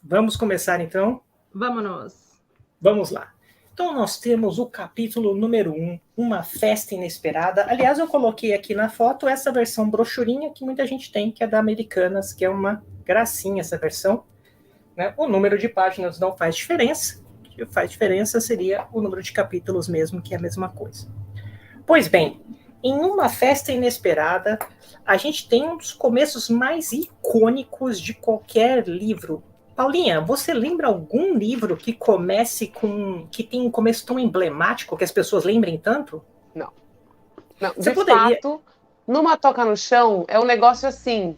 Vamos começar, então? Vámonos. Vamos lá. Então, nós temos o capítulo número 1, Uma Festa Inesperada. Aliás, eu coloquei aqui na foto essa versão brochurinha que muita gente tem, que é da Americanas, que é uma gracinha essa versão. Né? O número de páginas não faz diferença. O que faz diferença seria o número de capítulos mesmo, que é a mesma coisa. Pois bem, em Uma Festa Inesperada, a gente tem um dos começos mais icônicos de qualquer livro. Paulinha, você lembra algum livro que que tem um começo tão emblemático que as pessoas lembrem tanto? Não, Você de poderia... fato, numa toca no chão é um negócio assim.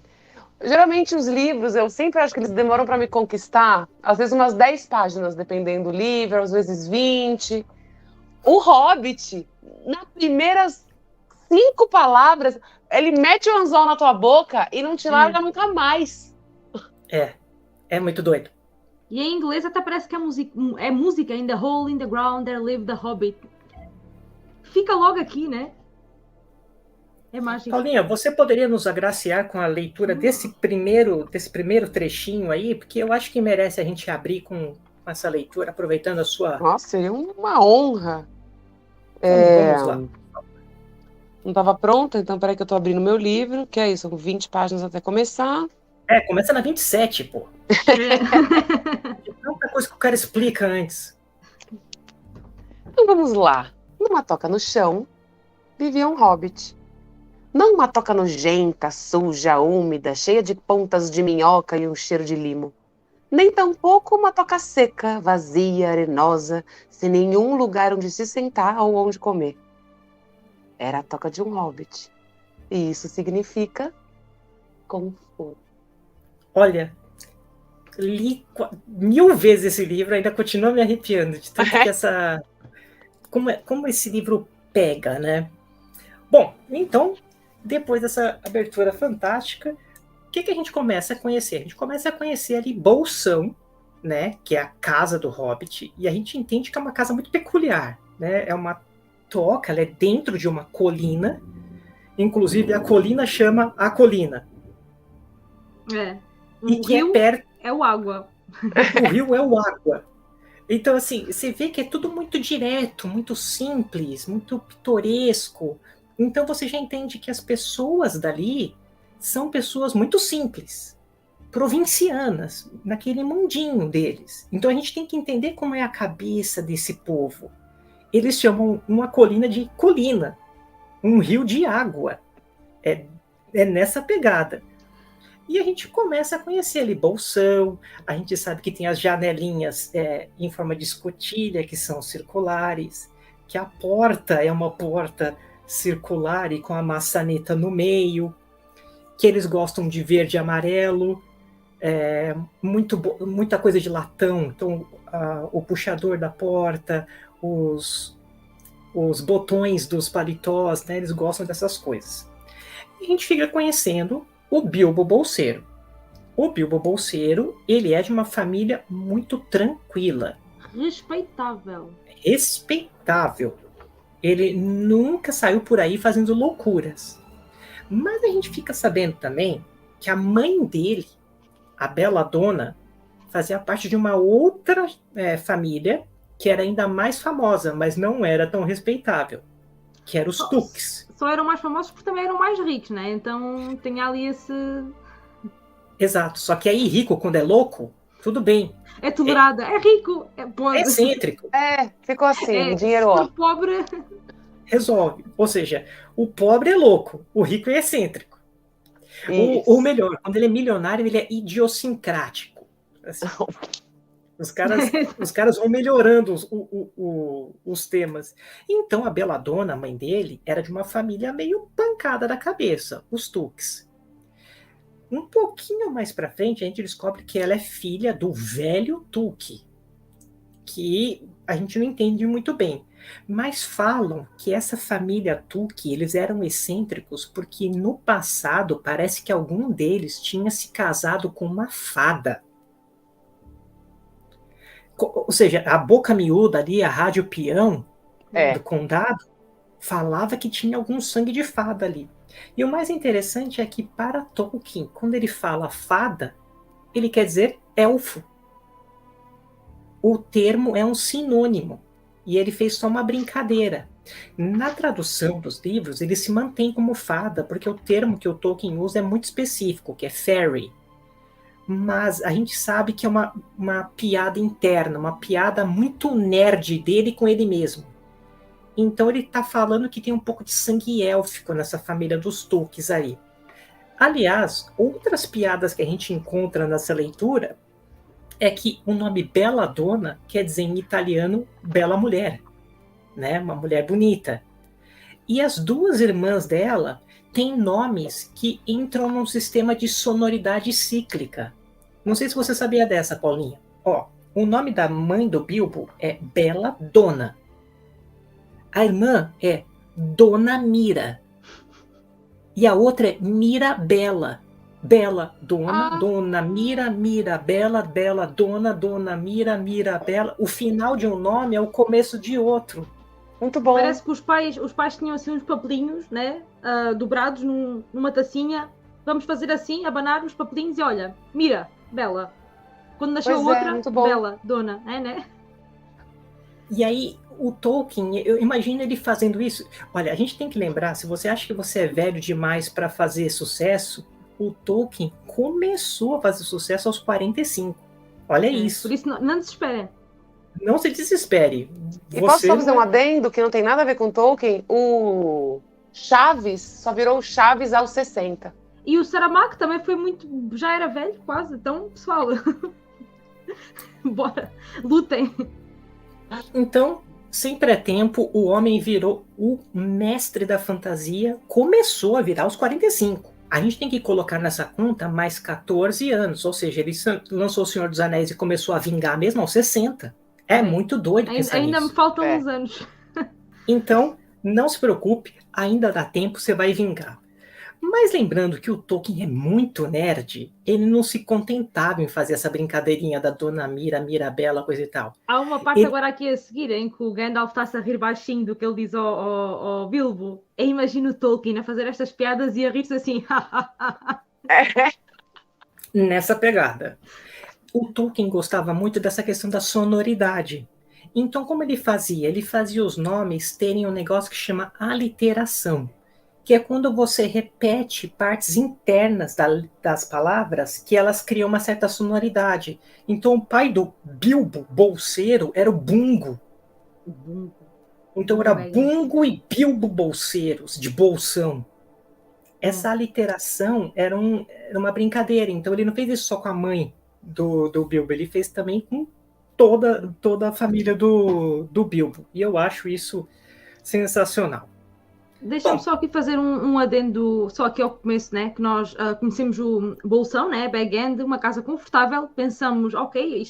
Geralmente os livros, eu sempre acho que eles demoram para me conquistar, às vezes umas 10 páginas, dependendo do livro, às vezes 20. O Hobbit, nas primeiras 5 palavras, ele mete o anzol na tua boca e não te larga nunca mais. É muito doido. E em inglês até parece que é música. In the hole in the ground there lived the hobbit. Fica logo aqui, né? É mágico. Paulinha, você poderia nos agraciar com a leitura desse primeiro trechinho aí? Porque eu acho que merece a gente abrir com essa leitura, aproveitando a sua... Nossa, seria uma honra. Vamos lá. Não estava pronta, então peraí que eu estou abrindo meu livro, que é isso, são 20 páginas até começar. Começa na 27, pô. Tanta coisa que o cara explica antes. Então vamos lá. Numa toca no chão, vivia um hobbit. Não uma toca nojenta, suja, úmida, cheia de pontas de minhoca e um cheiro de limo. Nem tampouco uma toca seca, vazia, arenosa, sem nenhum lugar onde se sentar ou onde comer. Era a toca de um hobbit. E isso significa conforto. Olha, li 1000 vezes esse livro, ainda continua me arrepiando de tanto que essa... Como esse livro pega, né? Bom, então, depois dessa abertura fantástica, o que a gente começa a conhecer? A gente começa a conhecer ali Bolsão, né? Que é a casa do Hobbit, e a gente entende que é uma casa muito peculiar, né? É uma toca, ela é dentro de uma colina, inclusive a colina chama a colina. E que é perto... é o água. O rio é o água. Então, assim, você vê que é tudo muito direto, muito simples, muito pitoresco. Então você já entende que as pessoas dali são pessoas muito simples, provincianas, naquele mundinho deles. Então a gente tem que entender como é a cabeça desse povo. Eles chamam uma colina de colina, um rio de água. É nessa pegada. E a gente começa a conhecer ali Bolsão, a gente sabe que tem as janelinhas em forma de escotilha, que são circulares, que a porta é uma porta circular e com a maçaneta no meio, que eles gostam de verde e amarelo, muita coisa de latão, então o puxador da porta, os botões dos paletós, né, eles gostam dessas coisas. E a gente fica conhecendo o Bilbo Bolseiro. O Bilbo Bolseiro, ele é de uma família muito tranquila. Respeitável. Ele nunca saiu por aí fazendo loucuras. Mas a gente fica sabendo também que a mãe dele, a Belladonna, fazia parte de uma outra família que era ainda mais famosa, mas não era tão respeitável, que era os Tooks. Só eram mais famosos porque também eram mais ricos, né? Então tinha ali esse... Exato, só que aí rico, quando é louco, tudo bem. É tolerado, é rico, é excêntrico. Ficou assim, dinheiro ó. O pobre... resolve. Ou seja, o pobre é louco, o rico é excêntrico. Ou melhor, quando ele é milionário, ele é idiosincrático. Assim, os caras vão melhorando os temas. Então, a Belladonna, a mãe dele, era de uma família meio pancada da cabeça, os Tooks. Um pouquinho mais pra frente, a gente descobre que ela é filha do velho Took, que a gente não entende muito bem. Mas falam que essa família Took, eles eram excêntricos porque no passado parece que algum deles tinha se casado com uma fada. Ou seja, a boca miúda ali, a rádio peão do condado, falava que tinha algum sangue de fada ali. E o mais interessante é que para Tolkien, quando ele fala fada, ele quer dizer elfo. o termo é um sinônimo. E ele fez só uma brincadeira. Na tradução dos livros, ele se mantém como fada, porque o termo que o Tolkien usa é muito específico, que é fairy. Mas a gente sabe que é uma piada interna, uma piada muito nerd dele com ele mesmo. Então ele está falando que tem um pouco de sangue élfico nessa família dos Tolkiens aí. Aliás, outras piadas que a gente encontra nessa leitura é que o nome Belladonna quer dizer em italiano bela mulher, né? Uma mulher bonita. E as duas irmãs dela têm nomes que entram num sistema de sonoridade cíclica. Não sei se você sabia dessa, Paulinha. Ó, o nome da mãe do Bilbo é Belladonna. A irmã é Dona Mira. E a outra é Mirabela. Bela, Dona, Dona, Mira, Mirabela, Bela, Dona, Dona, Mira, Mirabela. O final de um nome é o começo de outro. Muito bom. Parece que os pais tinham assim uns papelinhos, né? Dobrados numa tacinha. Vamos fazer assim, abanar os papelinhos e olha, Mira, Bela. Quando nasceu Pois é, outra, muito bom. Bela, Dona, né? E aí, o Tolkien, eu imagino ele fazendo isso. Olha, a gente tem que lembrar, se você acha que você é velho demais para fazer sucesso, o Tolkien começou a fazer sucesso aos 45. Olha isso. Por isso, não desespere. Não se desespere. E posso só fazer um adendo que não tem nada a ver com Tolkien? O Chaves só virou Chaves aos 60. E o Saramago também foi muito... Já era velho, quase. Então, pessoal... Bora. Lutem. Então, sem pré-tempo, o homem virou o mestre da fantasia. Começou a virar aos 45. A gente tem que colocar nessa conta mais 14 anos. Ou seja, ele lançou O Senhor dos Anéis e começou a vingar mesmo aos 60. É muito doido pensar Ainda nisso. me faltam uns anos. Então, não se preocupe, ainda dá tempo, você vai vingar. Mas lembrando que o Tolkien é muito nerd, ele não se contentava em fazer essa brincadeirinha da Dona Mira, Mirabela, coisa e tal. Há uma parte agora aqui a seguir em que o Gandalf está-se a rir baixinho do que ele diz ao Bilbo. Eu imagino o Tolkien a fazer estas piadas e a rir-se assim. Nessa pegada. O Tolkien gostava muito dessa questão da sonoridade. Então, como ele fazia? Ele fazia os nomes terem um negócio que chama aliteração, que é quando você repete partes internas das palavras que elas criam uma certa sonoridade. Então, o pai do Bilbo, bolseiro, era o Bungo. Então, era Bungo e Bilbo bolseiros, de bolsão. Essa aliteração era uma brincadeira. Então, ele não fez isso só com a mãe do Bilbo, ele fez também com toda a família do Bilbo. E eu acho isso sensacional. Deixa-me só aqui fazer um adendo, só aqui ao começo, né? Que nós conhecemos o Bolsão, né? Bag End, uma casa confortável. Pensamos, ok,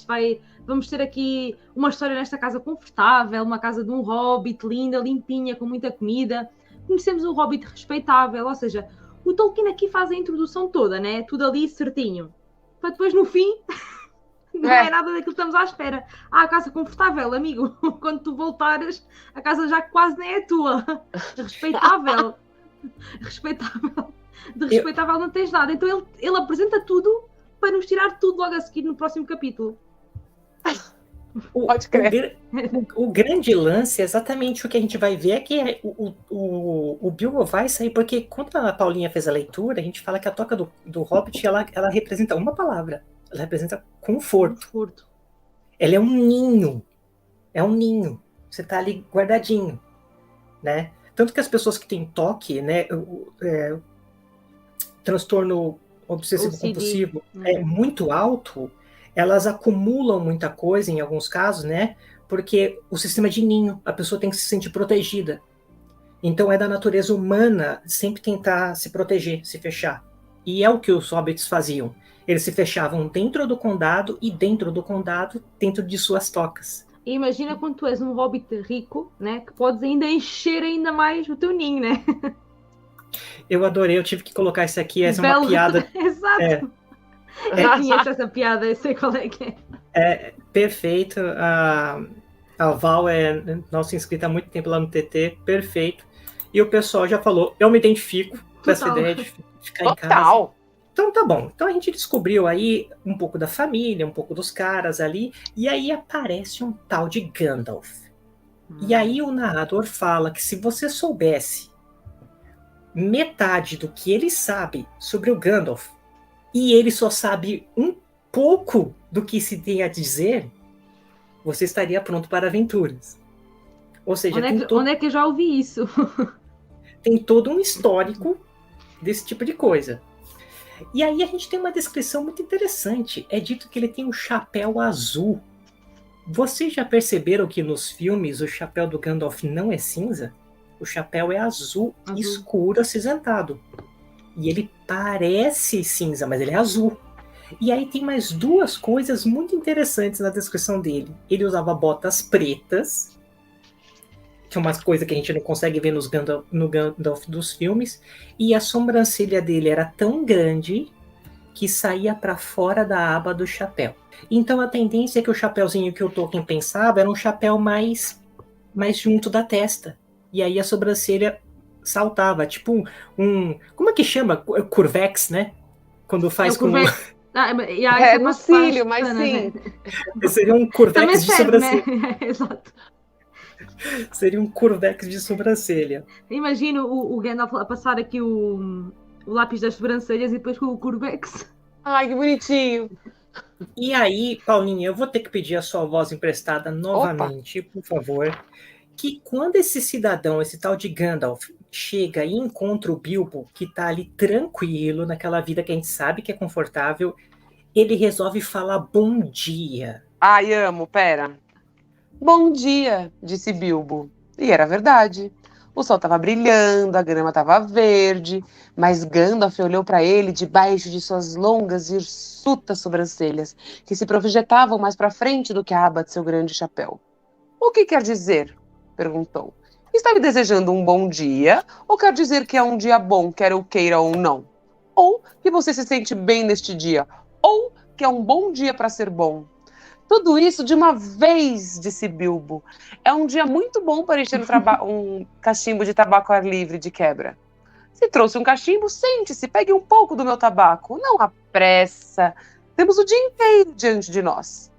vamos ter aqui uma história nesta casa confortável, uma casa de um hobbit linda, limpinha, com muita comida. Conhecemos um hobbit respeitável, ou seja, o Tolkien aqui faz a introdução toda, né? Tudo ali certinho. Para depois, no fim, não é nada daquilo que estamos à espera. A casa confortável, amigo. Quando tu voltares, a casa já quase nem é tua. Respeitável. Respeitável. De respeitável não tens nada. Então ele apresenta tudo para nos tirar tudo logo a seguir no próximo capítulo. Pode crer. O grande lance é exatamente o que a gente vai ver é que o Bilbo vai sair, porque quando a Paulinha fez a leitura, a gente fala que a toca do Hobbit ela representa uma palavra. Ela representa conforto. Ela é um ninho. É um ninho. Você está ali guardadinho, né? Tanto que as pessoas que têm toque, né, transtorno obsessivo compulsivo é muito alto, elas acumulam muita coisa em alguns casos, né? Porque o sistema de ninho, a pessoa tem que se sentir protegida. Então é da natureza humana sempre tentar se proteger, se fechar. E é o que os hobbits faziam. Eles se fechavam dentro do condado e dentro do condado, dentro de suas tocas. E imagina quando tu és um hobbit rico, né? Que podes ainda encher ainda mais o teu ninho, né? Eu adorei, eu tive que colocar isso aqui, essa é uma piada. Exato. Eu conheço essa piada, eu sei qual é que é. É perfeito. A Val é nossa inscrita há muito tempo lá no TT, perfeito. E o pessoal já falou, eu me identifico com essa ideia de ficar em casa. Então tá bom. Então a gente descobriu aí um pouco da família, um pouco dos caras ali, e aí aparece um tal de Gandalf. E aí o narrador fala que se você soubesse metade do que ele sabe sobre o Gandalf, e ele só sabe um pouco do que se tem a dizer, você estaria pronto para aventuras. Ou seja, Onde é que eu já ouvi isso? tem todo um histórico desse tipo de coisa. E aí a gente tem uma descrição muito interessante. É dito que ele tem um chapéu azul. Vocês já perceberam que nos filmes o chapéu do Gandalf não é cinza? O chapéu é azul. Escuro, acinzentado. E ele parece cinza, mas ele é azul. E aí tem mais duas coisas muito interessantes na descrição dele. Ele usava botas pretas, que é uma coisa que a gente não consegue ver no Gandalf dos filmes, e a sobrancelha dele era tão grande que saía para fora da aba do chapéu. Então a tendência é que o chapéuzinho que o Tolkien pensava era um chapéu mais junto da testa. E aí a sobrancelha saltava, tipo como é que chama? Curvex, né? Quando faz com... no cílio, mas sim. Seria um curvex de sobrancelha. Né? Exato. Seria um curvex de sobrancelha. Imagino o Gandalf a passar aqui o lápis das sobrancelhas e depois com o curvex. Ai, que bonitinho. E aí, Paulinha, eu vou ter que pedir a sua voz emprestada novamente, por favor. Que quando esse cidadão, esse tal de Gandalf, chega e encontra o Bilbo, que tá ali tranquilo, naquela vida que a gente sabe que é confortável, ele resolve falar bom dia. Ai, amo, pera. Bom dia, disse Bilbo. E era verdade. O sol estava brilhando, a grama estava verde, mas Gandalf olhou para ele debaixo de suas longas e hirsutas sobrancelhas, que se projetavam mais para frente do que a aba de seu grande chapéu. O que quer dizer? Perguntou. Está me desejando um bom dia, ou quer dizer que é um dia bom, quer eu queira ou não? Ou que você se sente bem neste dia, ou que é um bom dia para ser bom? Tudo isso de uma vez, disse Bilbo. É um dia muito bom para encher um cachimbo de tabaco ao ar livre de quebra. Se trouxe um cachimbo, sente-se, pegue um pouco do meu tabaco. Não há pressa. Temos o dia inteiro diante de nós.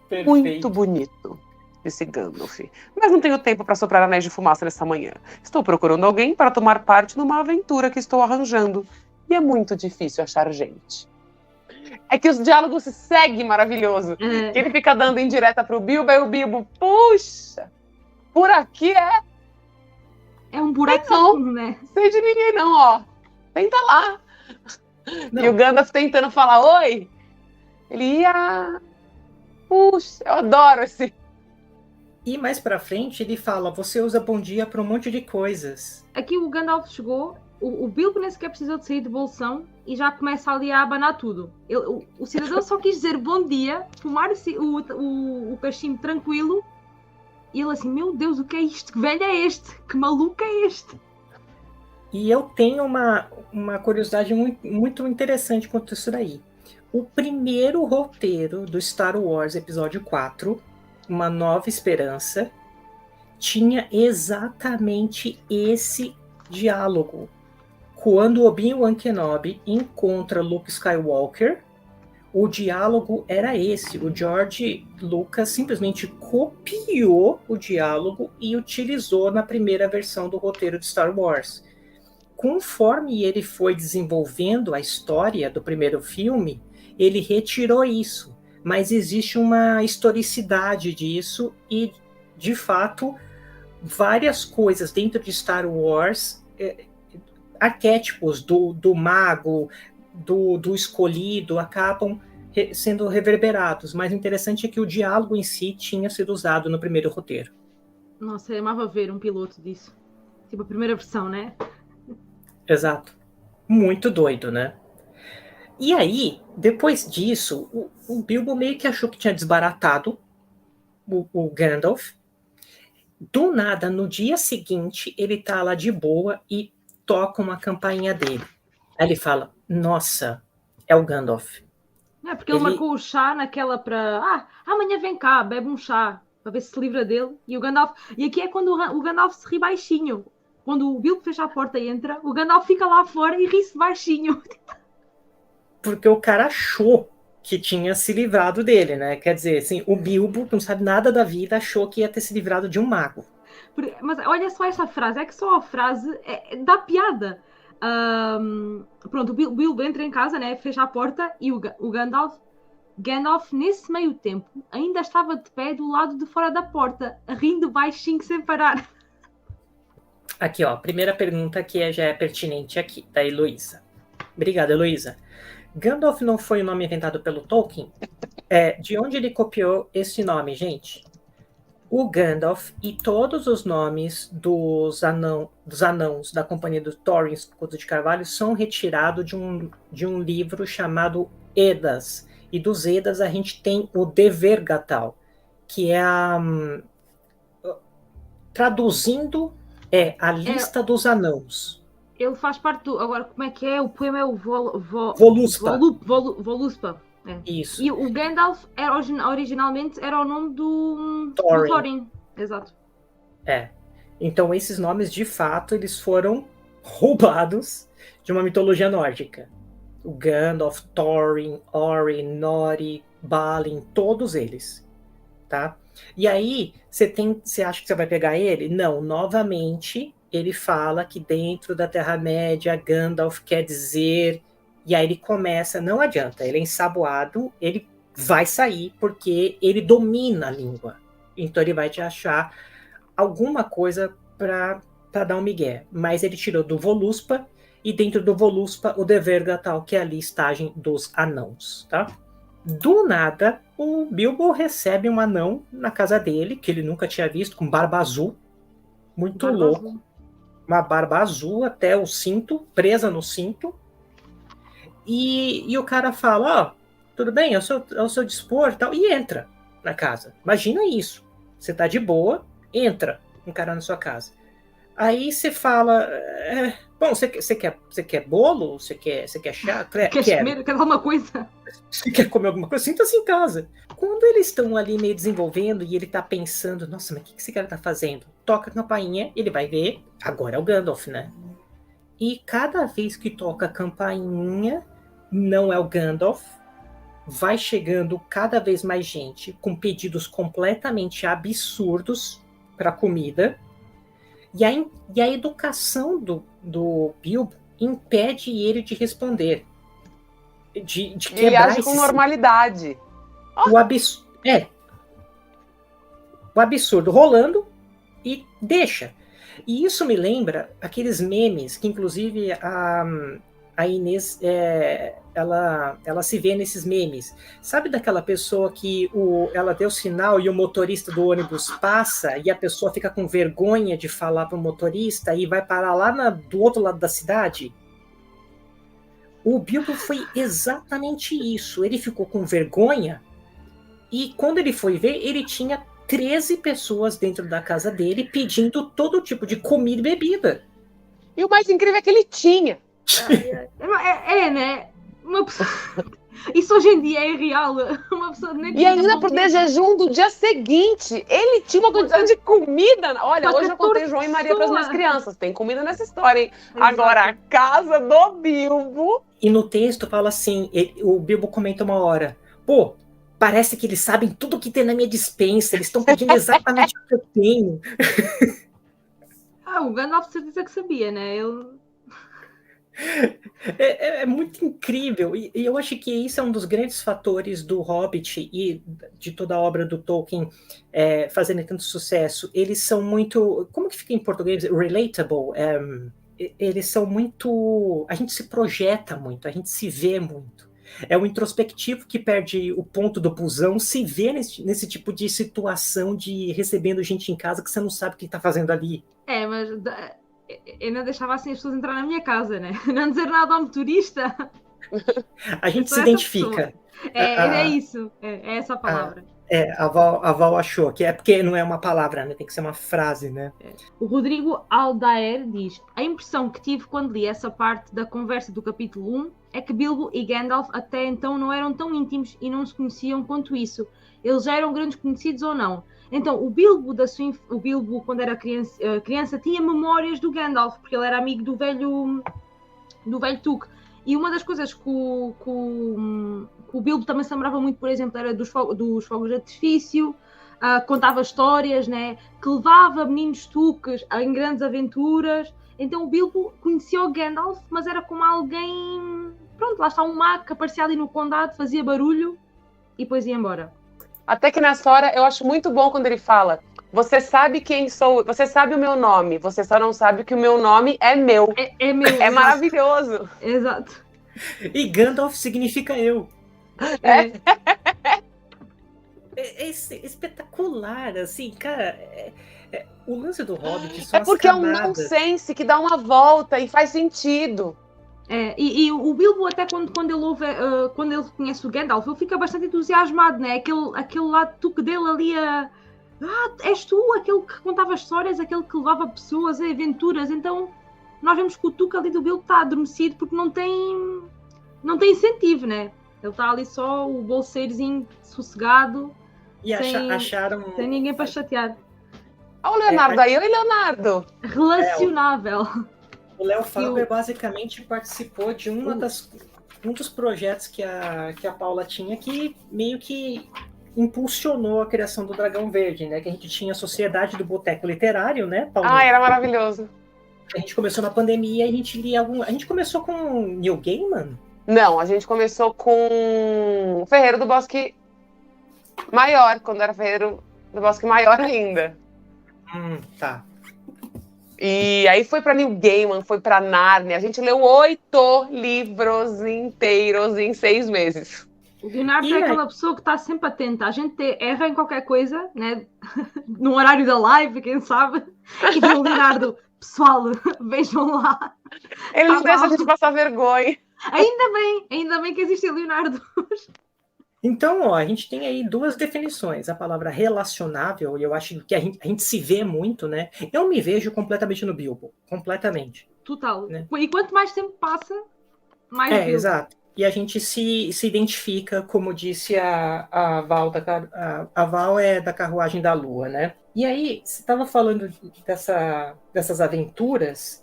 Perfeito. Muito bonito, disse Gandalf. Mas não tenho tempo para soprar anéis de fumaça nesta manhã. Estou procurando alguém para tomar parte numa aventura que estou arranjando. E é muito difícil achar gente. É que os diálogos se seguem maravilhoso. Que ele fica dando indireta pro Bilbo, aí o Bilbo, puxa, por aqui é. É um buraco, né? Sei de ninguém não, ó. Tenta lá. Não. E o Gandalf tentando falar oi. Ele ia. Puxa, eu adoro esse. E mais pra frente ele fala, você usa bom dia pra um monte de coisas. Aqui o Gandalf chegou, o Bilbo nem sequer precisou de sair de bolsão e já começa ali a abanar tudo. O cidadão só quis dizer bom dia, fumar o cachimbo tranquilo, e ele assim, meu Deus, o que é isto? Que velho é este? Que maluco é este? E eu tenho uma curiosidade muito, muito interessante quanto a isso daí. O primeiro roteiro do Star Wars Episódio 4, Uma Nova Esperança, tinha exatamente esse diálogo. Quando Obi-Wan Kenobi encontra Luke Skywalker, o diálogo era esse. O George Lucas simplesmente copiou o diálogo e utilizou na primeira versão do roteiro de Star Wars. Conforme ele foi desenvolvendo a história do primeiro filme, ele retirou isso. Mas existe uma historicidade disso e, de fato, várias coisas dentro de Star Wars... arquétipos do mago, do escolhido, acabam sendo reverberados. Mas o interessante é que o diálogo em si tinha sido usado no primeiro roteiro. Nossa, eu amava ver um piloto disso. Tipo a primeira versão, né? Exato. Muito doido, né? E aí, depois disso, o Bilbo meio que achou que tinha desbaratado o Gandalf. Do nada, no dia seguinte, ele tá lá de boa e toca uma campainha dele. Aí ele fala, nossa, é o Gandalf. É, porque ele marcou o chá naquela para... amanhã vem cá, bebe um chá, para ver se livra dele. E o Gandalf... E aqui é quando o Gandalf se ri baixinho. quando o Bilbo fecha a porta e entra, o Gandalf fica lá fora e ri-se baixinho. Porque o cara achou que tinha se livrado dele, né? Quer dizer, assim, o Bilbo, que não sabe nada da vida, achou que ia ter se livrado de um mago. Mas olha só esta frase, é que só a frase dá piada. Pronto, o Bilbo entra em casa, né? Fecha a porta e o Gandalf, nesse meio tempo, ainda estava de pé do lado de fora da porta, rindo baixinho sem parar. Aqui, ó, a primeira pergunta que já é pertinente aqui, da Heloísa. Obrigada, Heloísa. Gandalf não foi o nome inventado pelo Tolkien? De onde ele copiou esse nome, gente? O Gandalf e todos os nomes dos anãos da companhia do Thorin Escudo de Carvalho são retirados de um livro chamado Edas. E dos Edas a gente tem o Devergatal, que é traduzindo, a lista dos anãos. Ele faz parte do... Agora, como é que é? O poema é o Voluspa. Voluspa. Isso. E o Gandalf originalmente era o nome do Thorin. Exato. Então esses nomes, de fato, eles foram roubados de uma mitologia nórdica. O Gandalf, Thorin, Ori, Nori, Balin, todos eles. Tá? E aí, você acha que você vai pegar ele? Não, novamente, ele fala que dentro da Terra-média, Gandalf quer dizer... E aí ele começa, não adianta, ele é ensaboado, ele vai sair porque ele domina a língua. Então ele vai te achar alguma coisa para dar um migué. Mas ele tirou do Voluspa, e dentro do Voluspa, o Devergatal, que é a listagem dos anãos, tá? Do nada, o Bilbo recebe um anão na casa dele, que ele nunca tinha visto, com barba azul, muito louco. Azul. Uma barba azul até o cinto, presa no cinto. E o cara fala, tudo bem, ao seu dispor e tal, e entra na casa. Imagina isso. Você tá de boa, entra um cara na sua casa. Aí você fala, bom, você quer bolo? Você quer chá? Quer comer? Quer alguma coisa? Você quer comer alguma coisa? Sinta-se em casa. Quando eles estão ali meio desenvolvendo e ele tá pensando, nossa, mas o que esse cara tá fazendo? Toca a campainha, ele vai ver, agora é o Gandalf, né? E cada vez que toca a campainha, não é o Gandalf, vai chegando cada vez mais gente com pedidos completamente absurdos para comida, e a educação do Bilbo impede ele de responder, de quebrar. Ele age com normalidade. O absurdo rolando e deixa. E isso me lembra aqueles memes que, inclusive, a Inês, ela se vê nesses memes. Sabe daquela pessoa que ela deu sinal e o motorista do ônibus passa e a pessoa fica com vergonha de falar para o motorista e vai parar lá do outro lado da cidade? O Bilbo foi exatamente isso. Ele ficou com vergonha e quando ele foi ver, ele tinha 13 pessoas dentro da casa dele pedindo todo tipo de comida e bebida. E o mais incrível é que ele tinha. Né? Uma pessoa... Isso hoje em dia é real. Uma pessoa nem e ainda por ter jejum do dia seguinte. Ele tinha uma quantidade de comida. Olha, hoje eu contei João e Maria para as minhas crianças. Tem comida nessa história, hein? Exato. Agora, a casa do Bilbo... E no texto fala assim, o Bilbo comenta uma hora, parece que eles sabem tudo que tem na minha despensa, eles estão pedindo exatamente o que eu tenho. O Gandalf certeza que sabia, né? É muito incrível, e eu acho que isso é um dos grandes fatores do Hobbit e de toda a obra do Tolkien fazendo tanto sucesso. Eles são muito, como que fica em português? Relatable. Eles são muito, a gente se projeta muito, a gente se vê muito. É o introspectivo que perde o ponto do busão, se vê nesse tipo de situação de recebendo gente em casa que você não sabe o que está fazendo ali. Mas eu não deixava assim as pessoas entrar na minha casa, né? Não dizer nada ao motorista. A gente se identifica. É isso, é essa a palavra. A Val achou, que é porque não é uma palavra, né? Tem que ser uma frase, né? O Rodrigo Aldair diz: a impressão que tive quando li essa parte da conversa do capítulo 1 é que Bilbo e Gandalf até então não eram tão íntimos e não se conheciam quanto isso. Eles já eram grandes conhecidos ou não? Então, o Bilbo, quando era criança, tinha memórias do Gandalf, porque ele era amigo do velho Tuque. E uma das coisas que o Bilbo também se lembrava muito, por exemplo, era dos fogos de artifício, contava histórias, né? Que levava meninos tuques em grandes aventuras. Então o Bilbo conhecia o Gandalf, mas era como alguém... Pronto, lá está um mago que aparecia ali no condado, fazia barulho e depois ia embora. Até que nessa hora eu acho muito bom quando ele fala: você sabe quem sou, você sabe o meu nome, você só não sabe que o meu nome é meu. É meu. É maravilhoso. Exato. E Gandalf significa eu. É espetacular, assim, cara. O lance do Hobbit são as porque é um camadas. nonsense que dá uma volta e faz sentido. E o Bilbo até quando ele conhece o Gandalf, ele fica bastante entusiasmado, né? Aquele lado tuque dele ali és tu, aquele que contava histórias, aquele que levava pessoas a aventuras. Então nós vemos que o tuque ali do Bilbo está adormecido porque não tem incentivo, né? Ele está ali só o bolseirozinho sossegado E acharam... sem ninguém para chatear. Olha o Leonardo aí. Oi, Leonardo. Relacionável. O Léo Faber basicamente participou de um dos projetos que a Paula tinha, que meio que impulsionou a criação do Dragão Verde, né? Que a gente tinha a Sociedade do Boteco Literário, né, Paula? Era maravilhoso. A gente começou na pandemia e a gente lia A gente começou com Neil Gaiman? Não, a gente começou com o Ferreiro do Bosque Maior, quando era Ferreiro do Bosque Maior ainda. Tá. E aí foi para Neil Gaiman, foi para Nárnia. A gente leu 8 livros inteiros em 6 meses. O Leonardo é aquela pessoa que está sempre atenta. A gente erra em qualquer coisa, né? No horário da live, quem sabe. E o Leonardo, pessoal, vejam lá. Ele não deixa a gente passar vergonha. Ainda bem que existe o Leonardo. Então, a gente tem aí 2 definições. A palavra relacionável, e eu acho que a gente se vê muito, né? Eu me vejo completamente no Bilbo. Completamente. Total. Né? E quanto mais tempo passa, mais Bilbo. Exato. E a gente se identifica, como disse a Val, a Val é da Carruagem da Lua, né? E aí, você estava falando dessas aventuras,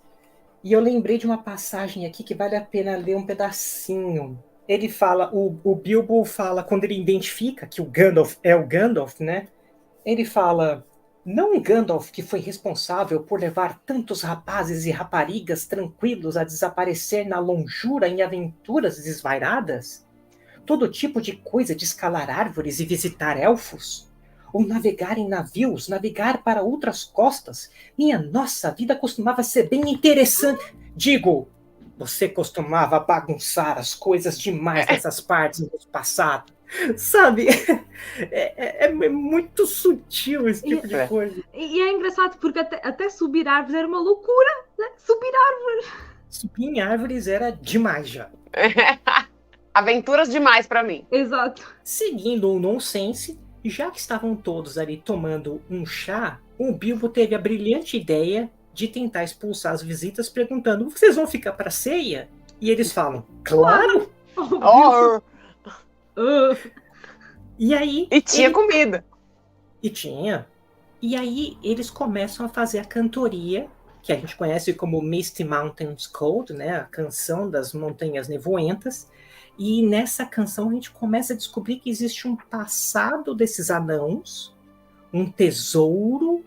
e eu lembrei de uma passagem aqui que vale a pena ler um pedacinho. Ele fala, o Bilbo fala, quando ele identifica que o Gandalf é o Gandalf, né? Ele fala, não Gandalf que foi responsável por levar tantos rapazes e raparigas tranquilos a desaparecer na longura em aventuras desvairadas? Todo tipo de coisa de escalar árvores e visitar elfos? Ou navegar em navios, navegar para outras costas? Minha nossa, a vida costumava ser bem interessante. Digo, você costumava bagunçar as coisas demais nessas partes do passado. Sabe? É muito sutil esse tipo de coisa. E é engraçado porque até subir árvores era uma loucura, né? Subir em árvores era demais já. Aventuras demais pra mim. Exato. Seguindo o nonsense, já que estavam todos ali tomando um chá, o Bilbo teve a brilhante ideia de tentar expulsar as visitas, perguntando: vocês vão ficar para ceia? E eles falam: claro! E aí... E tinha comida. E tinha. E aí eles começam a fazer a cantoria, que a gente conhece como Misty Mountains Code, né? A canção das montanhas nevoentas. E nessa canção a gente começa a descobrir que existe um passado desses anãos, um tesouro,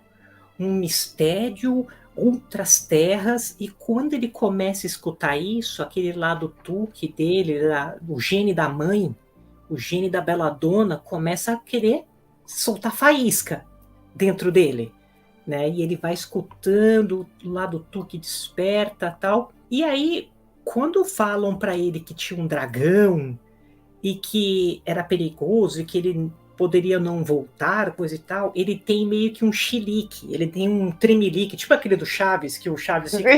um mistério, outras terras, e quando ele começa a escutar isso, aquele lado tuque dele, o gene da mãe, o gene da Belladonna, começa a querer soltar faísca dentro dele, né? E ele vai escutando o lado tuque desperta, tal. E aí, quando falam para ele que tinha um dragão e que era perigoso e que ele poderia não voltar, coisa e tal, ele tem meio que um chilique, ele tem um tremelique, tipo aquele do Chaves, que o Chaves fica...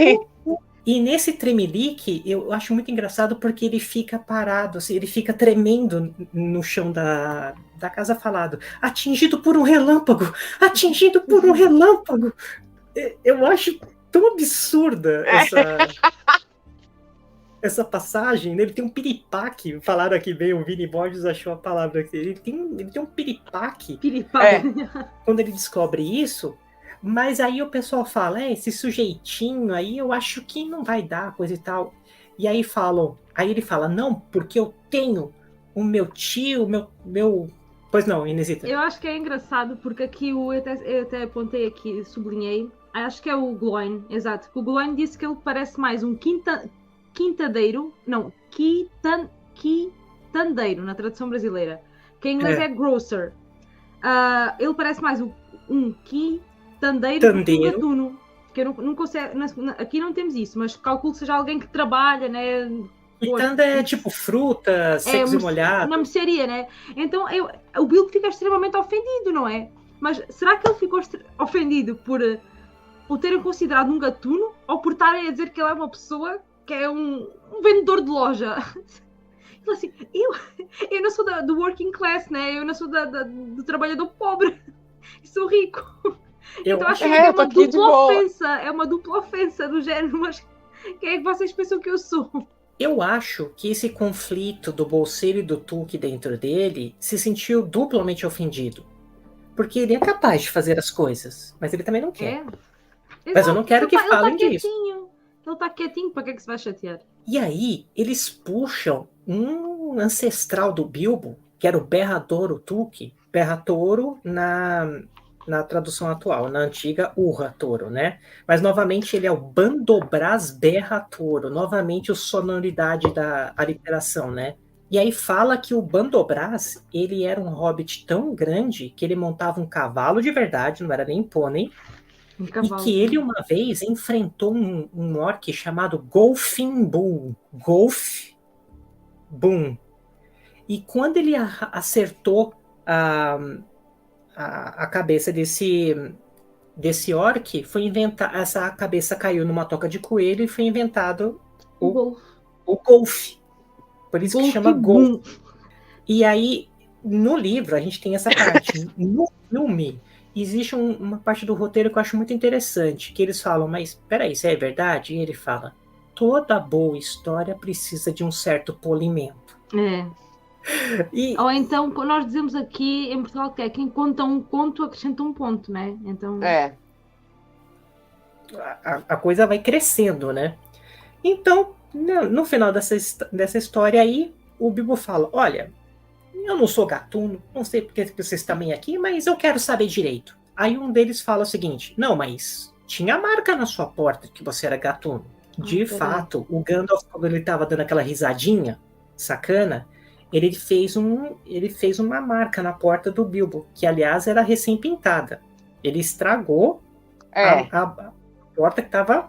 E nesse tremelique, eu acho muito engraçado porque ele fica parado, assim, ele fica tremendo no chão da casa falado, atingido por um relâmpago, atingido por um relâmpago. Eu acho tão absurda essa passagem, né? Ele tem um piripaque, falaram aqui bem, o Vini Borges achou a palavra aqui, ele tem um piripaque. Quando ele descobre isso, mas aí o pessoal fala, esse sujeitinho aí eu acho que não vai dar, coisa e tal. E aí ele fala, não, porque eu tenho o meu tio, meu... Pois não, Inesita. Eu acho que é engraçado, porque aqui eu até apontei aqui, sublinhei, acho que é o Gloin, exato, o Gloin disse que ele parece mais um quintandeiro, quitandeiro, na tradução brasileira, que em inglês é grocer. Ele parece mais um quitandeiro do que um gatuno, que eu não consigo, aqui não temos isso, mas calculo que seja alguém que trabalha, né? Quitanda é tipo fruta, secos e molhados. Na mercearia, né? Então o Bilbo fica extremamente ofendido, não é? Mas será que ele ficou ofendido por o terem considerado um gatuno ou por estarem a dizer que ele é uma pessoa que é um vendedor de loja? Ele assim, eu não sou do working class, né? Eu não sou do trabalhador pobre. Eu sou rico. Então acho que é uma dupla ofensa. É uma dupla ofensa do género, mas quem é que vocês pensam que eu sou? Eu acho que esse conflito do bolseiro e do Tuque dentro dele se sentiu duplamente ofendido. Porque ele é capaz de fazer as coisas, mas ele também não quer. Mas eu não quero que falem disso. Ele tá quietinho, para que é que se vai chatear? E aí, eles puxam um ancestral do Bilbo, que era o Berra-Toro Tuque. Berra-Toro na tradução atual, na antiga Urra-Toro, né? Mas, novamente, ele é o Bandobras Berra-Toro. Novamente, a sonoridade da aliteração, né? E aí fala que o Bandobras, ele era um hobbit tão grande que ele montava um cavalo de verdade, não era nem pônei, e que ele uma vez enfrentou um orc chamado Golfin Bull. Golf Boom. E quando ele acertou a cabeça desse orc, foi inventar, essa cabeça caiu numa toca de coelho e foi inventado o golfe. Por isso que chama golfe. E aí, no livro, a gente tem essa parte. No filme, existe uma parte do roteiro que eu acho muito interessante, que eles falam, mas peraí, isso é verdade? E ele fala, toda boa história precisa de um certo polimento. Ou então, nós dizemos aqui em Portugal que quem conta um conto acrescenta um ponto, né? Então... A coisa vai crescendo, né? Então, no final dessa história aí, o Bilbo fala, olha, eu não sou gatuno, não sei porque vocês também aqui, mas eu quero saber direito. Aí um deles fala o seguinte, não, mas tinha marca na sua porta que você era gatuno. De fato, o Gandalf, quando ele estava dando aquela risadinha sacana, ele fez uma marca na porta do Bilbo, que aliás era recém-pintada. Ele estragou a porta que estava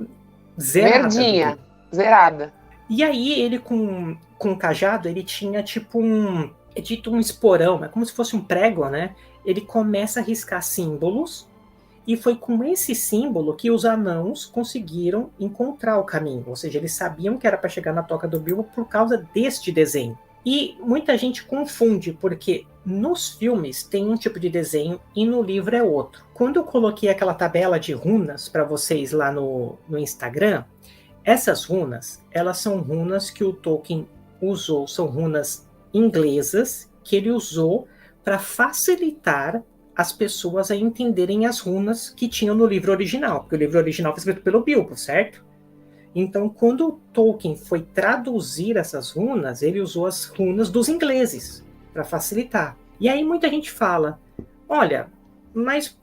zerada. Verdinha, zerada. E aí ele com o cajado, ele tinha tipo um esporão, é como se fosse um prego, né? Ele começa a riscar símbolos, e foi com esse símbolo que os anãos conseguiram encontrar o caminho. Ou seja, eles sabiam que era para chegar na toca do Bilbo por causa deste desenho. E muita gente confunde, porque nos filmes tem um tipo de desenho e no livro é outro. Quando eu coloquei aquela tabela de runas para vocês lá no Instagram, essas runas, elas são runas que o Tolkien usou, são runas inglesas que ele usou para facilitar as pessoas a entenderem as runas que tinham no livro original, porque o livro original foi escrito pelo Bilbo, certo? Então, quando o Tolkien foi traduzir essas runas, ele usou as runas dos ingleses para facilitar. E aí muita gente fala, olha, mas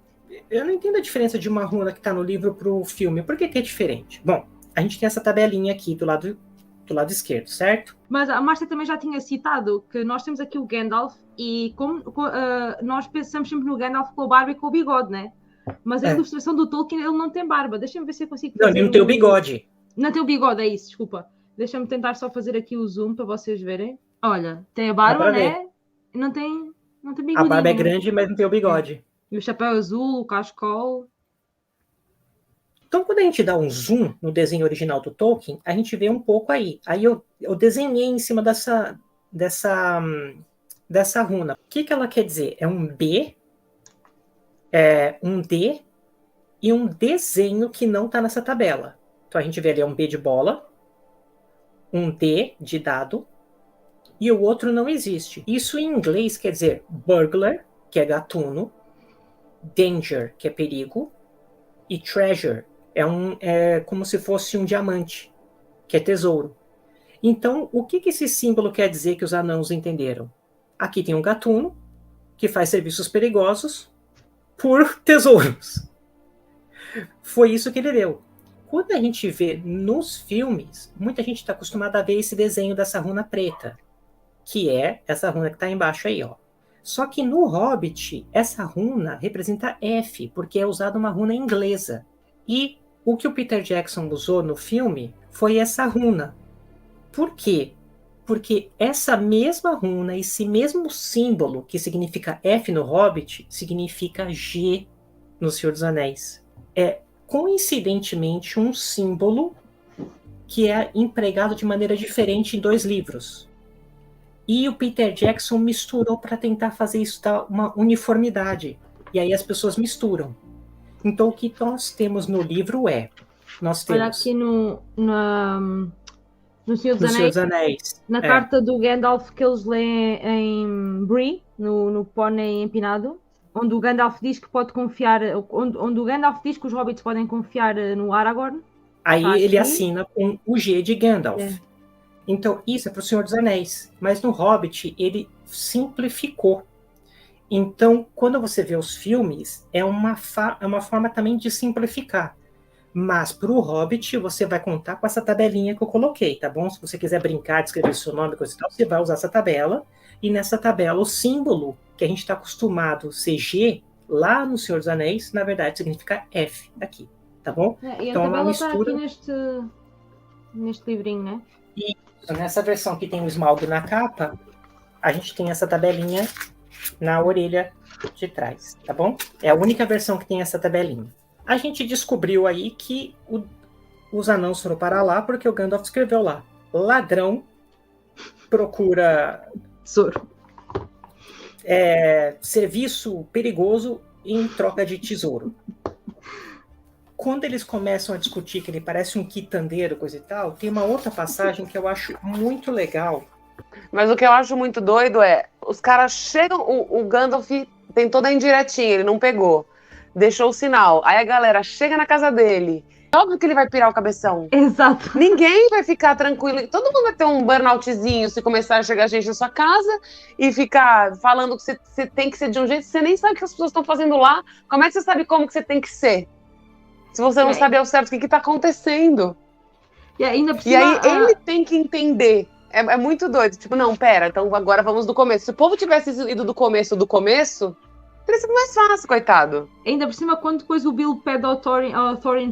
eu não entendo a diferença de uma runa que está no livro para o filme, por que é diferente? Bom, a gente tem essa tabelinha aqui do lado esquerdo, certo? Mas a Márcia também já tinha citado que nós temos aqui o Gandalf e nós pensamos sempre no Gandalf com a barba e com o bigode, né? Mas a ilustração do Tolkien, ele não tem barba. Deixa-me ver se eu consigo fazer. Não, ele não tem o bigode. Não tem o bigode, é isso, desculpa. Deixa-me tentar só fazer aqui o zoom para vocês verem. Olha, tem a barba, né? Não tem bigodinho. A barba é grande, mas não tem o bigode. E o chapéu azul, o cachecol. Então, quando a gente dá um zoom no desenho original do Tolkien, a gente vê um pouco aí. Aí eu desenhei em cima dessa runa. O que ela quer dizer? É um B, um D e um desenho que não está nessa tabela. Então a gente vê ali um B de bola, um D de dado, e o outro não existe. Isso em inglês quer dizer burglar, que é gatuno, danger, que é perigo, e treasure, é como se fosse um diamante, que é tesouro. Então, o que esse símbolo quer dizer que os anãos entenderam? Aqui tem um gatuno que faz serviços perigosos por tesouros. Foi isso que ele deu. Quando a gente vê nos filmes, muita gente está acostumada a ver esse desenho dessa runa preta, que é essa runa que está embaixo aí, ó. Só que no Hobbit, essa runa representa F, porque é usada uma runa inglesa. E o que o Peter Jackson usou no filme foi essa runa. Por quê? Porque essa mesma runa, esse mesmo símbolo que significa F no Hobbit, significa G no Senhor dos Anéis. É, coincidentemente, um símbolo que é empregado de maneira diferente em 2 livros. E o Peter Jackson misturou para tentar fazer isso dar uma uniformidade. E aí as pessoas misturam. Então, o que nós temos no livro nós temos... Olha aqui no Senhor dos Senhor dos Anéis. Na carta do Gandalf que eles leem em Bree, no Pônei Empinado, onde o Gandalf diz que pode confiar, onde o Gandalf diz que os hobbits podem confiar no Aragorn. Aí ele assina com o G de Gandalf. É. Então, isso é para o Senhor dos Anéis. Mas no Hobbit, ele simplificou. Então, quando você vê os filmes, é uma forma também de simplificar. Mas para o Hobbit, você vai contar com essa tabelinha que eu coloquei, tá bom? Se você quiser brincar, de escrever seu nome, coisa e tal, você vai usar essa tabela. E nessa tabela, o símbolo que a gente está acostumado ser G, lá no Senhor dos Anéis, na verdade, significa F aqui, tá bom? E então, a tabela está aqui neste livrinho, né? E nessa versão que tem o Smaug na capa, a gente tem essa tabelinha na orelha de trás, tá bom? É a única versão que tem essa tabelinha. A gente descobriu aí que os anãos foram para lá porque o Gandalf escreveu lá: ladrão procura tesouro. Serviço perigoso em troca de tesouro. Quando eles começam a discutir que ele parece um quitandeiro, coisa e tal, tem uma outra passagem que eu acho muito legal. Mas o que eu acho muito doido é, os caras chegam, o Gandalf tem toda a indiretinha, ele não pegou, deixou o sinal, aí a galera chega na casa dele, óbvio que ele vai pirar o cabeção. Exato. Ninguém vai ficar tranquilo, todo mundo vai ter um burnoutzinho se começar a chegar gente na sua casa e ficar falando que você tem que ser de um jeito, você nem sabe o que as pessoas estão fazendo lá, como é que você sabe como que você tem que ser? Se você não sabe ao certo o que está acontecendo. E ainda por cima, e aí ele tem que entender. É muito doido. Tipo, não, pera, então agora vamos do começo. Se o povo tivesse ido do começo, teria sido mais fácil, coitado. Ainda por cima, quando depois o Bill pede ao Thorin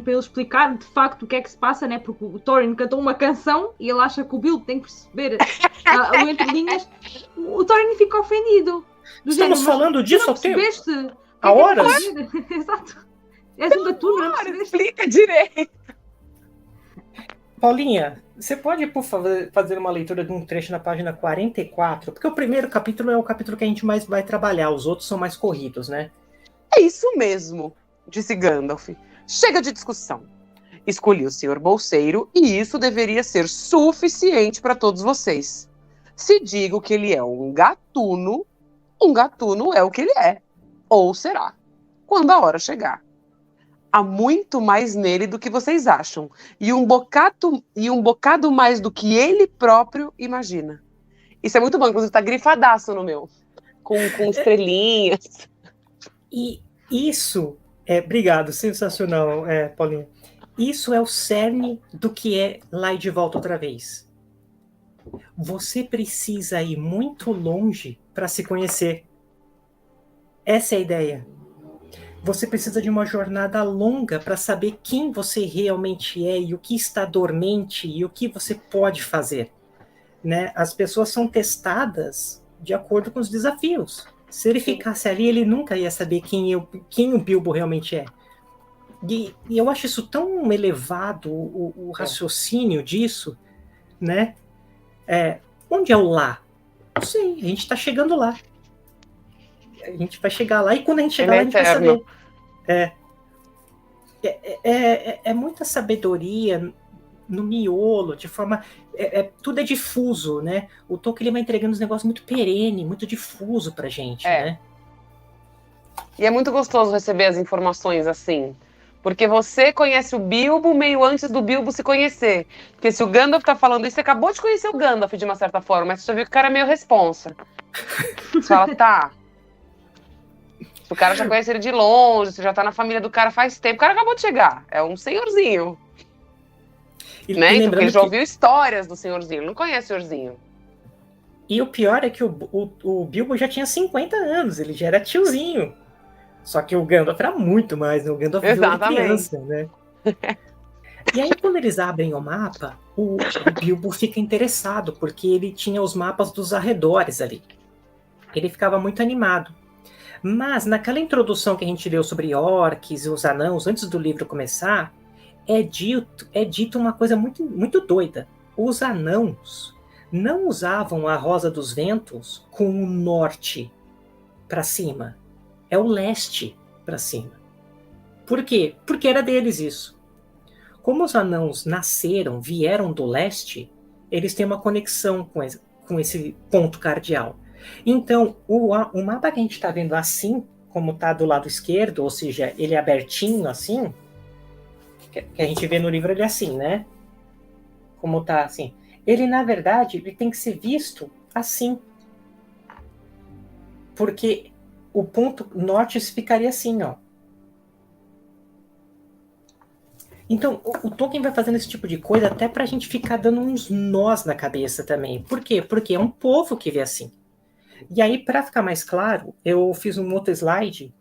para ele explicar de facto o que é que se passa, né? Porque o Thorin cantou uma canção e ele acha que o Bill tem que perceber o entre linhas. O Thorin fica ofendido. Estamos falando disso ao tempo? Há horas? Exato. És um gatuno, não explica direito. Paulinha, você pode, por favor, fazer uma leitura de um trecho na página 44? Porque o primeiro capítulo é o capítulo que a gente mais vai trabalhar, os outros são mais corridos, né? É isso mesmo, disse Gandalf. Chega de discussão. Escolhi o senhor bolseiro e isso deveria ser suficiente para todos vocês. Se digo que ele é um gatuno é o que ele é. Ou será, quando a hora chegar. Há muito mais nele do que vocês acham. E um bocado mais do que ele próprio imagina. Isso é muito bom, inclusive tá grifadaço no meu. Com estrelinhas. E isso obrigado, sensacional, Paulinha. Isso é o cerne do que é Lá e de Volta Outra Vez. Você precisa ir muito longe para se conhecer. Essa é a ideia. Você precisa de uma jornada longa para saber quem você realmente é e o que está dormente e o que você pode fazer. Né? As pessoas são testadas de acordo com os desafios. Se ele ficasse ali, ele nunca ia saber quem o Bilbo realmente é. E eu acho isso tão elevado, o raciocínio disso, né? Onde é o lá? Não sei, a gente está chegando lá. A gente vai chegar lá, e quando a gente chegar lá, a gente vai saber. É muita sabedoria no miolo, de forma... tudo é difuso, né? O Tolkien ele vai entregando uns negócios muito perene, muito difuso pra gente, né? E é muito gostoso receber as informações assim. Porque você conhece o Bilbo meio antes do Bilbo se conhecer. Porque se o Gandalf tá falando isso, você acabou de conhecer o Gandalf de uma certa forma, mas você já viu que o cara é meio responsa. Você fala, tá. O cara já conhece ele de longe, você já tá na família do cara faz tempo. O cara acabou de chegar. É um senhorzinho. Né? Então, porque ele já ouviu histórias do senhorzinho. Ele não conhece o senhorzinho. E o pior é que o Bilbo já tinha 50 anos. Ele já era tiozinho. Só que o Gandalf era muito mais, né? O Gandalf era criança, né? E aí, quando eles abrem o mapa, o Bilbo fica interessado, porque ele tinha os mapas dos arredores ali. Ele ficava muito animado. Mas, naquela introdução que a gente leu sobre orques e os anãos, antes do livro começar, é dito uma coisa muito, muito doida. Os anãos não usavam a Rosa dos Ventos com o norte para cima. É o leste para cima. Por quê? Porque era deles isso. Como os anãos vieram do leste, eles têm uma conexão com esse ponto cardeal. Então, o mapa que a gente está vendo assim, como está do lado esquerdo, ou seja, ele é abertinho assim, que a gente vê no livro ele é assim, né? Como está assim. Ele, na verdade, ele tem que ser visto assim. Porque o ponto norte ficaria assim, ó. Então, o Tolkien vai fazendo esse tipo de coisa até pra gente ficar dando uns nós na cabeça também. Por quê? Porque é um povo que vê assim. E aí, para ficar mais claro, eu fiz um outro slide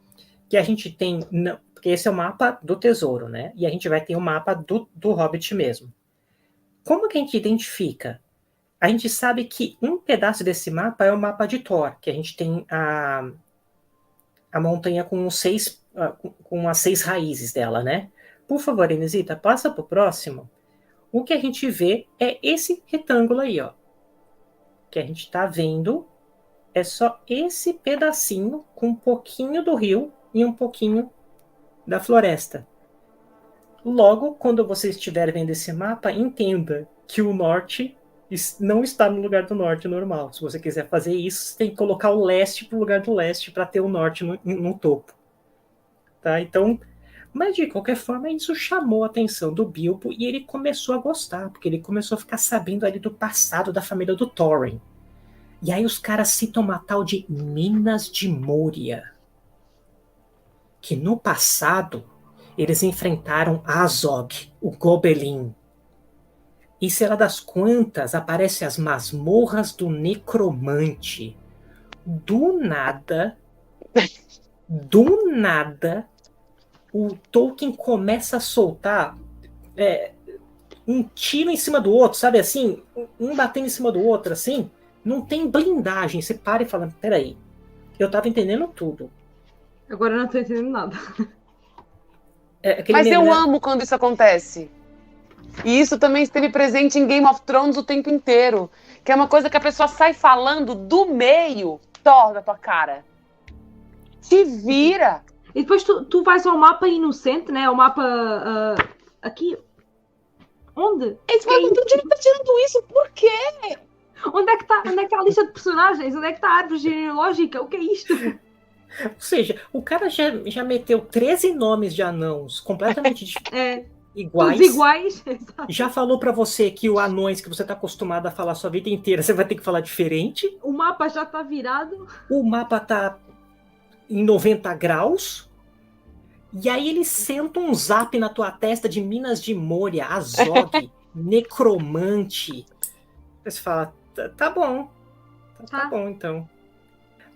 que a gente tem... Porque esse é o mapa do tesouro, né? E a gente vai ter o mapa do Hobbit mesmo. Como que a gente identifica? A gente sabe que um pedaço desse mapa é o mapa de Thor, que a gente tem a montanha com as 6 raízes dela, né? Por favor, Inesita, passa para o próximo. O que a gente vê é esse retângulo aí, ó. Que a gente está vendo é só esse pedacinho com um pouquinho do rio e um pouquinho da floresta. Logo, quando você estiver vendo esse mapa, entenda que o norte não está no lugar do norte normal. Se você quiser fazer isso, você tem que colocar o leste para o lugar do leste para ter o norte no topo. Tá? Então, mas de qualquer forma, isso chamou a atenção do Bilbo e ele começou a gostar, porque ele começou a ficar sabendo ali do passado da família do Thorin. E aí os caras citam uma tal de Minas de Moria, que no passado eles enfrentaram Azog, o Gobelin. E sei lá das quantas, aparecem as masmorras do Necromante. Do nada, o Tolkien começa a soltar um tiro em cima do outro, sabe assim? Um batendo em cima do outro, assim. Não tem blindagem. Você para e fala, peraí, eu tava entendendo tudo. Agora eu não tô entendendo nada. Mas eu amo quando isso acontece. E isso também esteve presente em Game of Thrones o tempo inteiro. Que é uma coisa que a pessoa sai falando do meio, da tua cara. Te vira. E depois tu vais ao mapa inocente, né? Ao mapa aqui. Onde? Esse mapa onde ele tá tirando isso? Por quê? Onde é que tá a lista de personagens? Onde é que tá a árvore genealógica? O que é isto? Ou seja, o cara já meteu 13 nomes de anãos completamente iguais. Todos iguais. Já falou pra você que o anões que você tá acostumado a falar a sua vida inteira, você vai ter que falar diferente. O mapa já tá virado. O mapa tá em 90 graus. E aí ele senta um zap na tua testa de Minas de Moria, Azog, Necromante. Você fala, tá bom. Tá bom, então.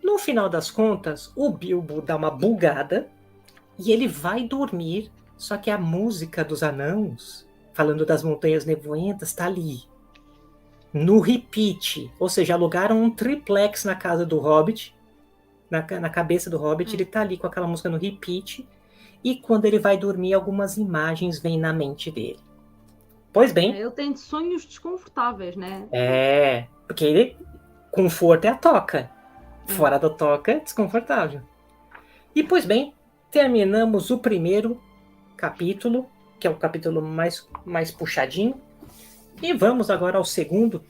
No final das contas, o Bilbo dá uma bugada e ele vai dormir, só que a música dos anãos, falando das montanhas nevoentas, tá ali. No repeat, ou seja, alugaram um triplex na casa do Hobbit, na cabeça do Hobbit, ele tá ali com aquela música no repeat, e quando ele vai dormir, algumas imagens vêm na mente dele. Pois bem... Ele tem sonhos desconfortáveis, né? Porque ele... Conforto é a toca. Fora da toca, é desconfortável. E, pois bem, terminamos o primeiro capítulo, que é o capítulo mais puxadinho. E vamos agora ao segundo,